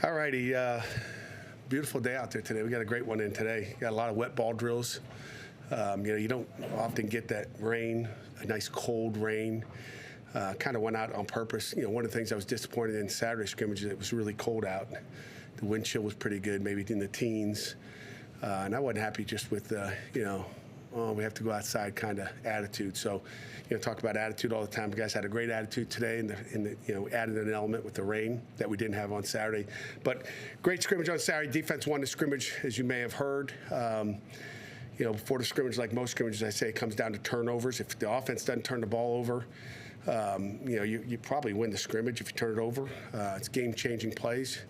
All righty. Beautiful day out there today. We got a great one in today. Got a lot of wet ball drills. You don't often get that rain, a nice cold rain. Kind of went out on purpose. One of the things I was disappointed in Saturday scrimmage is it was really cold out. The wind chill was pretty good, maybe in the teens. And I wasn't happy just with, we have to go outside kind of attitude. So, talk about attitude all the time. The guys had a great attitude today, and added an element with the rain that we didn't have on Saturday. But great scrimmage on Saturday. Defense won the scrimmage, as you may have heard. Before the scrimmage, like most scrimmages, I say it comes down to turnovers. If the offense doesn't turn the ball over, you probably win the scrimmage if you turn it over. It's game-changing plays.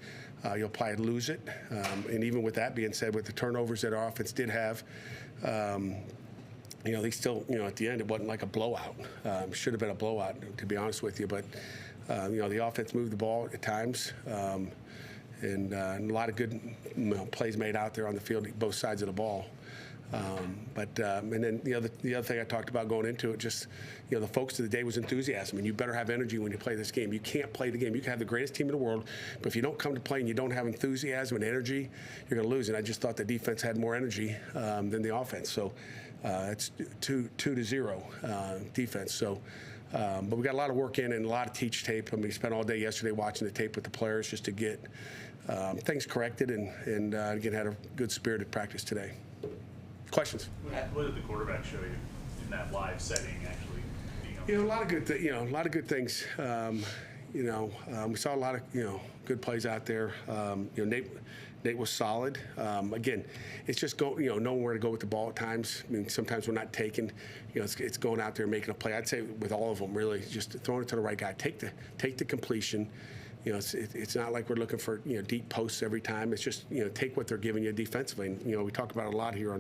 You'll probably lose it. And even with that being said, with the turnovers that our offense did have, they still, at the end, it wasn't like a blowout. Should have been a blowout, to be honest with you. But, the offense moved the ball at times. And a lot of good plays made out there on the field, both sides of the ball. And then the other thing I talked about going into it, just the focus of the day was enthusiasm, and you better have energy when you play this game. You can't play the game. You can have the greatest team in the world, but if you don't come to play and you don't have enthusiasm and energy, you're going to lose. And I just thought the defense had more energy than the offense. So it's 2-0 defense. So. But we got a lot of work in and a lot of teach tape. We spent all day yesterday watching the tape with the players just to get things corrected and again, had a good spirited practice today. Questions? What did the quarterback show you in that live setting? Actually, being a lot of good, a lot of good things. We saw a lot of good plays out there. Nate was solid. Again, it's just knowing where to go with the ball at times. I mean, sometimes we're not taking. It's going out there and making a play. I'd say with all of them, really, just throwing it to the right guy. Take the completion. It's not like we're looking for deep posts every time. It's just take what they're giving you defensively. And we talk about it a lot here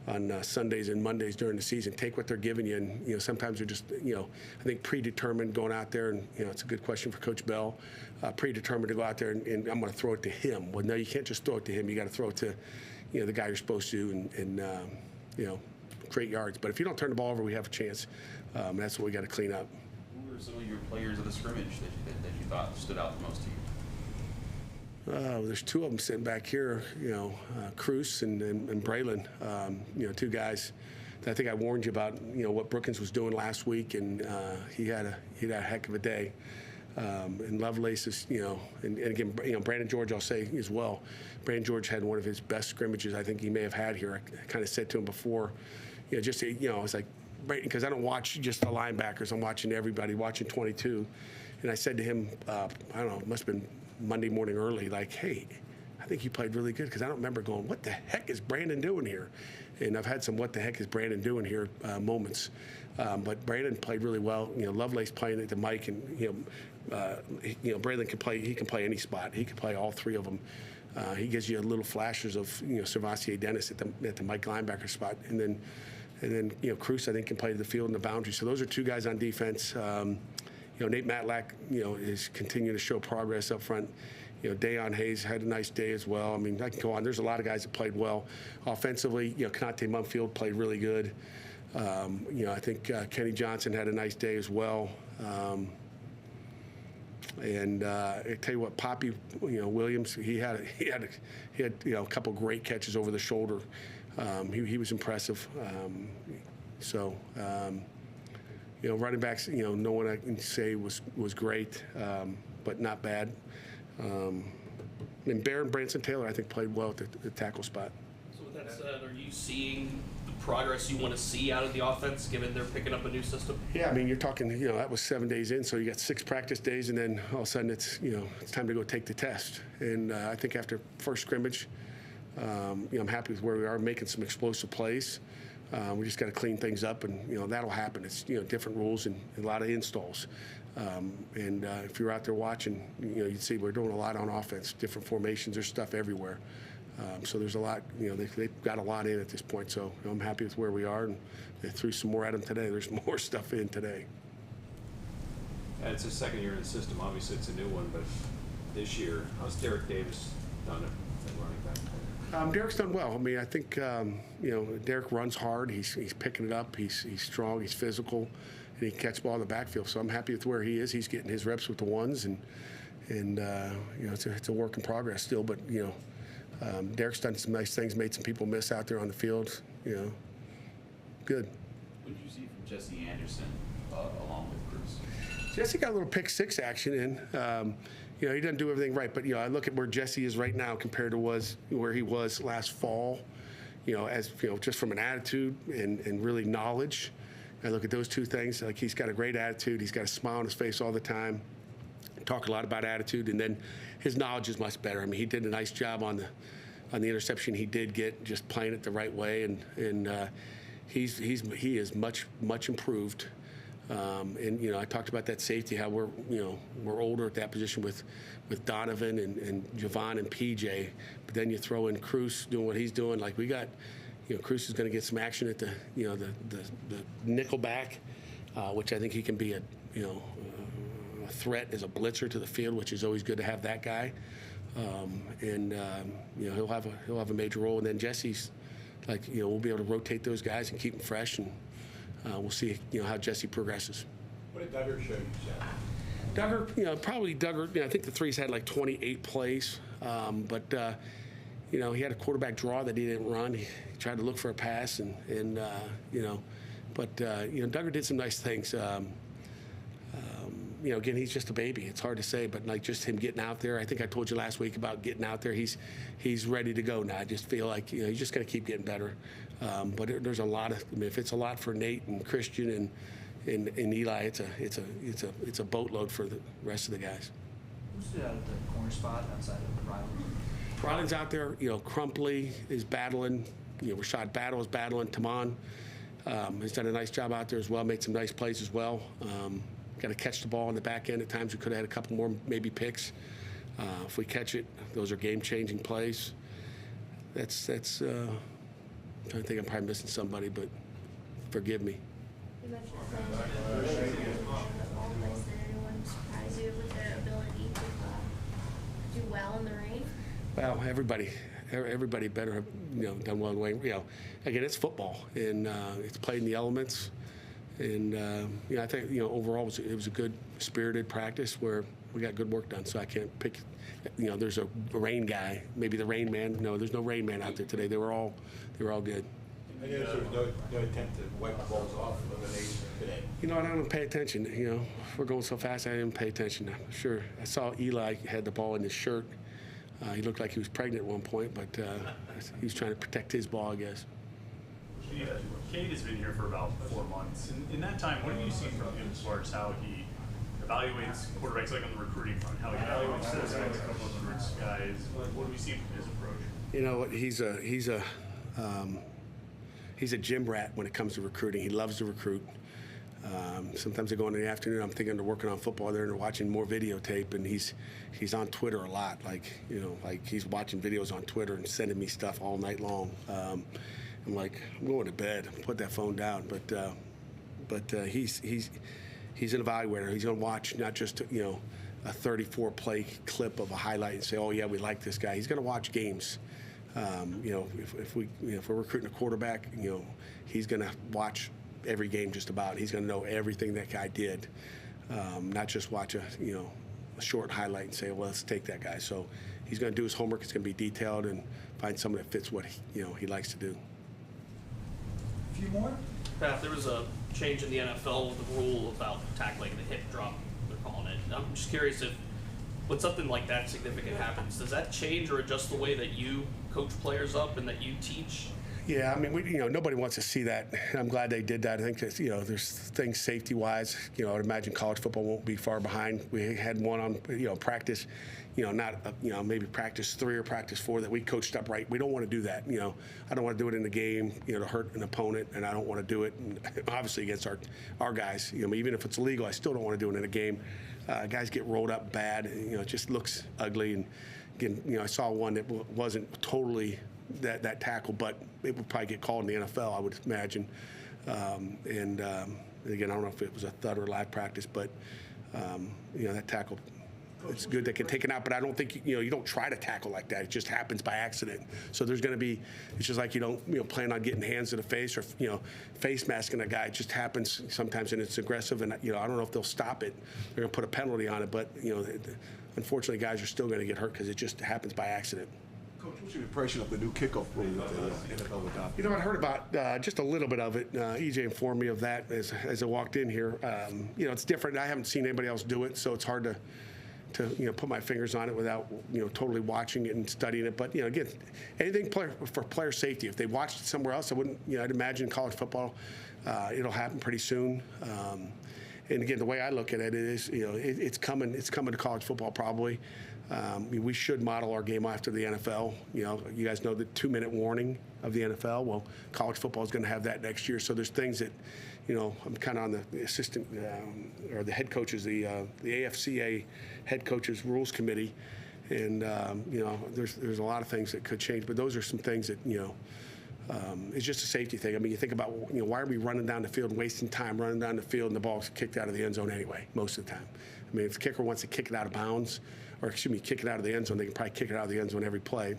on Sundays and Mondays during the season. Take what they're giving you, and sometimes they're just I think predetermined going out there, and it's a good question for Coach Bell. Predetermined to go out there and I'm going to throw it to him. Well, no, you can't just throw it to him. You got to throw it to the guy you're supposed to, and create yards. But if you don't turn the ball over, we have a chance. That's what we got to clean up. Who were some of your players of the scrimmage that you thought stood out the most to you? There's two of them sitting back here, Cruz and Braylon, two guys that I think I warned you about, what Brookins was doing last week, and he had a heck of a day. And Lovelace is, and again, Brandon George, I'll say as well. Brandon George had one of his best scrimmages I think he may have had here. I kind of said to him before, I was like, because I don't watch just the linebackers. I'm watching everybody, watching 22. And I said to him, I don't know, it must have been Monday morning early, like, hey, I think you played really good, because I don't remember going, what the heck is Brandon doing here? And I've had some what the heck is Brandon doing here moments. But Brandon played really well. Lovelace playing at the mic, and Brandon can play. He can play any spot. He can play all three of them. He gives you little flashes of Servassier Dennis at the Mike linebacker spot, and then Cruz I think can play to the field and the boundary. So those are two guys on defense. Nate Matlack is continuing to show progress up front. Dayon Hayes had a nice day as well. I mean, I can go on. There's a lot of guys that played well offensively. Kanate Mumfield played really good. I think Kenny Johnson had a nice day as well. And I tell you what, Poppy, Williams, he had a couple great catches over the shoulder. He was impressive. Running backs, no one I can say was great, but not bad. And Bear and Branson Taylor, I think, played well at the tackle spot. So with that said, are you seeing the progress you want to see out of the offense, given they're picking up a new system? Yeah, I mean, you're talking, that was 7 days in, so you got 6 practice days, and then all of a sudden it's time to go take the test. And I think after first scrimmage, I'm happy with where we are, making some explosive plays. We just got to clean things up, and that'll happen. It's different rules and a lot of installs. And if you're out there watching, you'd see we're doing a lot on offense, different formations. There's stuff everywhere. So there's a lot. They've got a lot in at this point. So I'm happy with where we are, and they threw some more at them today. There's more stuff in today. And it's his second year in the system. Obviously, it's a new one, but this year, how's Derek Davis done at running back? Derek's done well. I mean, I think Derek runs hard. He's picking it up. He's strong. He's physical, and he can catch ball in the backfield. So I'm happy with where he is. He's getting his reps with the ones, and it's a work in progress still. But Derek's done some nice things, made some people miss out there on the field. Good. What did you see from Jesse Anderson along with Cruz? Jesse got a little pick six action in. He doesn't do everything right, but I look at where Jesse is right now compared to where he was last fall. Just from an attitude and really knowledge. I look at those two things. Like, he's got a great attitude. He's got a smile on his face all the time. Talk a lot about attitude, and then his knowledge is much better. I mean, he did a nice job on the interception he did get, just playing it the right way, and he is much improved. I talked about that safety, how we're older at that position with Donovan and Javon and PJ, but then you throw in Cruz doing what he's doing. Like, we got, Cruz is going to get some action at the nickel back, which I think he can be a threat as a blitzer to the field, which is always good to have that guy. He'll have a major role, and then Jesse's we'll be able to rotate those guys and keep them fresh, and we'll see how Jesse progresses. What did Duggar show you, Seth? Duggar, I think the threes had like 28 plays, but he had a quarterback draw that he didn't run. He tried to look for a pass, but Duggar did some nice things. Again, he's just a baby. It's hard to say, but just him getting out there. I think I told you last week about getting out there. He's ready to go now. I just feel like he's just going to keep getting better. But there's a lot of. If it's a lot for Nate and Christian and Eli, it's a boatload for the rest of the guys. Who's the corner spot outside of Ryland? Ryland's out there. Crumpley is battling. Rashad Battle is battling. Taman has done a nice job out there as well. Made some nice plays as well. Got to catch the ball on the back end. At times we could have had a couple more maybe picks. If we catch it, those are game-changing plays. I'm trying to think. I'm probably missing somebody, but forgive me. You mentioned the ball place. Did anyone surprise you with their ability to do well in the rain? Well, everybody better have done well in the rain. Again, it's football, and it's played in the elements. And I think overall it was a good spirited practice where we got good work done. So I can't pick. There's a rain guy, maybe the rain man. No, there's no rain man out there today. They were all good. I guess there was no attempt to wipe the balls off of the nation today. I don't pay attention. We're going so fast, I didn't pay attention. Sure, I saw Eli had the ball in his shirt. He looked like he was pregnant at one point, but he was trying to protect his ball, I guess. Cade has been here for about 4 months. In that time, what have you seen from him as far as how he evaluates quarterbacks, like on the recruiting front, how he evaluates those guys, a couple of the roots guys? What do we see from his approach? He's a gym rat when it comes to recruiting. He loves to recruit. Sometimes I go in the afternoon, I'm thinking they're working on football there and they're watching more videotape, and he's on Twitter a lot. Like he's watching videos on Twitter and sending me stuff all night long. I'm like, I'm going to bed. Put that phone down. But he's an evaluator. He's going to watch not just a 34-play clip of a highlight and say, oh yeah, we like this guy. He's going to watch games. If we're recruiting a quarterback, he's going to watch every game just about. He's going to know everything that guy did, not just watch a short highlight and say, well, let's take that guy. So he's going to do his homework. It's going to be detailed and find someone that fits what he likes to do. A few more? Pat, there was a change in the NFL with the rule about tackling the hip drop, they're calling it. I'm just curious if when something like that significant happens, does that change or adjust the way that you coach players up and that you teach? Yeah, I mean, nobody wants to see that. I'm glad they did that. I think that, there's things safety-wise. I'd imagine college football won't be far behind. We had one on, practice, not, maybe practice 3 or practice 4 that we coached up right. We don't want to do that. I don't want to do it in the game, to hurt an opponent, and I don't want to do it, obviously, against our guys. Even if it's illegal, I still don't want to do it in a game. Guys get rolled up bad. It just looks ugly. And again, I saw one that wasn't totally that tackle, but it would probably get called in the NFL, I would imagine. Again, I don't know if it was a thud or live practice, but that tackle, it's good they can take it out. But I don't think you don't try to tackle like that. It just happens by accident. So there's going to be. It's just like you don't plan on getting hands to the face or face masking a guy. It just happens sometimes, and it's aggressive. And I don't know if they'll stop it. They're going to put a penalty on it, but unfortunately, guys are still going to get hurt because it just happens by accident. Coach, what's your impression of the new kickoff rule that the NFL adopted? You know, I heard about just a little bit of it. EJ informed me of that as I walked in here. You know, it's different. I haven't seen anybody else do it, so it's hard to put my fingers on it without totally watching it and studying it. But again, anything for player safety. If they watched it somewhere else, I wouldn't. I'd imagine college football, it'll happen pretty soon. And again, the way I look at it is, it's coming. It's coming to college football probably. We should model our game after the NFL. You guys know the 2-minute warning of the NFL. Well, college football is going to have that next year. So there's things that, I'm kind of on the assistant or the head coaches, the AFCA head coaches rules committee, and there's a lot of things that could change. But those are some things that it's just a safety thing. I mean, you think about why are we running down the field and wasting time running down the field and the ball's kicked out of the end zone anyway most of the time. I mean, if the kicker wants to kick it out of bounds, or kick it out of the end zone, they can probably kick it out of the end zone every play.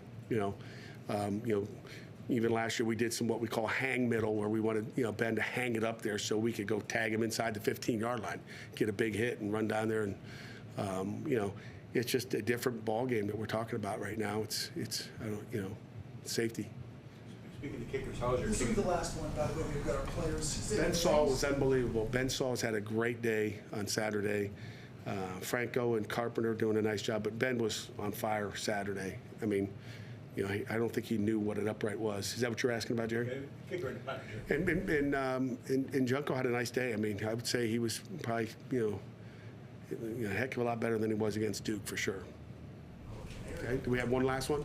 Even last year we did some what we call hang middle, where we wanted Ben to hang it up there so we could go tag him inside the 15-yard line, get a big hit and run down there, and it's just a different ball game that we're talking about right now. It's safety. Speaking of kickers, how was your This will kick? be the last one, by the way. We've got our players. Ben Saul was unbelievable. Ben Saul's had a great day on Saturday. Franco and Carpenter doing a nice job, but Ben was on fire Saturday. I mean, I don't think he knew what an upright was. Is that what you're asking about, Jerry? Kicker in the back. And Junko had a nice day. I mean, I would say he was probably a heck of a lot better than he was against Duke for sure. Okay, do we have one last one?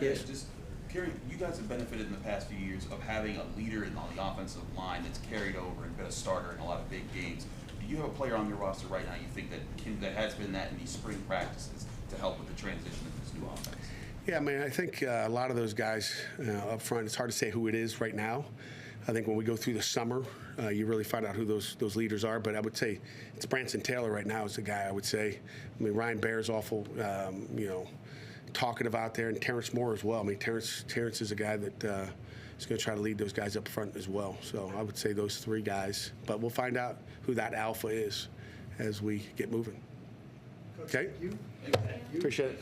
Yes, just Kerry, you guys have benefited in the past few years of having a leader on the offensive line that's carried over and been a starter in a lot of big games. Do you have a player on your roster right now you think that has been that in these spring practices to help with the transition of this new offense? Yeah, I mean, I think a lot of those guys up front, it's hard to say who it is right now. I think when we go through the summer, you really find out who those leaders are. But I would say it's Branson Taylor right now is the guy I would say. I mean, Ryan Baer's awful, talkative out there, and Terrence Moore as well. I mean, Terrence is a guy that is going to try to lead those guys up front as well. So I would say those three guys. But we'll find out who that alpha is as we get moving. Okay? You. Appreciate it.